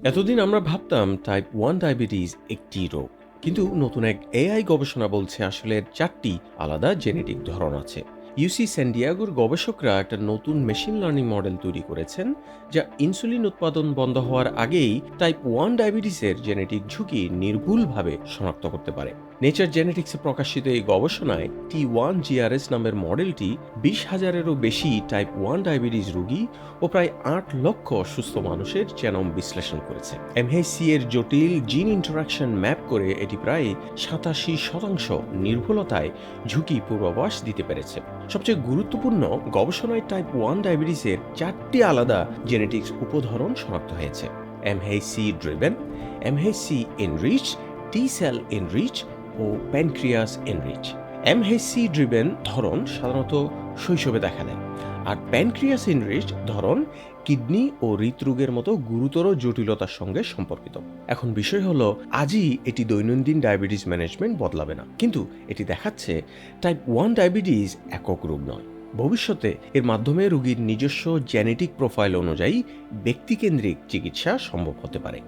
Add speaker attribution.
Speaker 1: এতদিন আমরা ভাবতাম টাইপ 1 ডায়াবেটিস একটি রোগ, কিন্তু নতুন এক এআই গবেষণা বলছে আসলে এর 4টি আলাদা জেনেটিক ধরন আছে। ইউসি স্যান্ডিয়াগোর গবেষকরা একটা নতুন মেশিন লার্নিং মডেল তৈরি করেছেন, যা ইনসুলিন উৎপাদন বন্ধ হওয়ার আগেই টাইপ 1 ডায়াবেটিসের জেনেটিক ঝুঁকি নির্ভুলভাবে শনাক্ত করতে পারে। নেচার জেনেটিক্সে প্রকাশিত এই গবেষণায় T1GRS নামের মডেলটি 20,000-এরও বেশি টাইপ 1 ডায়াবেটিস রোগী ও প্রায় 8 লক্ষ সুস্থ মানুষের জেনোম বিশ্লেষণ করেছে। এমএইচসি এর জটিল জিন ইন্টারাকশন ম্যাপ করে এটি প্রায় 87% নির্ভুলতায় ঝুঁকি পূর্বাভাস দিতে পেরেছে। সবচেয়ে গুরুত্বপূর্ণ, গবেষণায় টাইপ 1 ডায়াবেটিসের 4টি আলাদা জেনেটিক্স উপধরন শনাক্ত হয়েছে: MHC driven, MHC enrich, T cell enrich ও প্যানক্রিয়াস এনরিচ। এমএইচসি ড্রিভেন ধরন সাধারণত শৈশবে দেখা দেয়, আর প্যানক্রিয়াস এনরিচ ধরন কিডনি ও হৃদরোগের মতো গুরুতর জটিলতার সঙ্গে সম্পর্কিত। এখন বিষয় হলো, আজই এটি দৈনন্দিন ডায়াবেটিস ম্যানেজমেন্ট বদলাবে না, কিন্তু এটি দেখাচ্ছে টাইপ 1 ডায়াবেটিস একক রোগ নয়। ভবিষ্যতে এর মাধ্যমে রোগীর নিজস্ব জেনেটিক প্রোফাইল অনুযায়ী ব্যক্তিকেন্দ্রিক চিকিৎসা সম্ভব হতে পারে।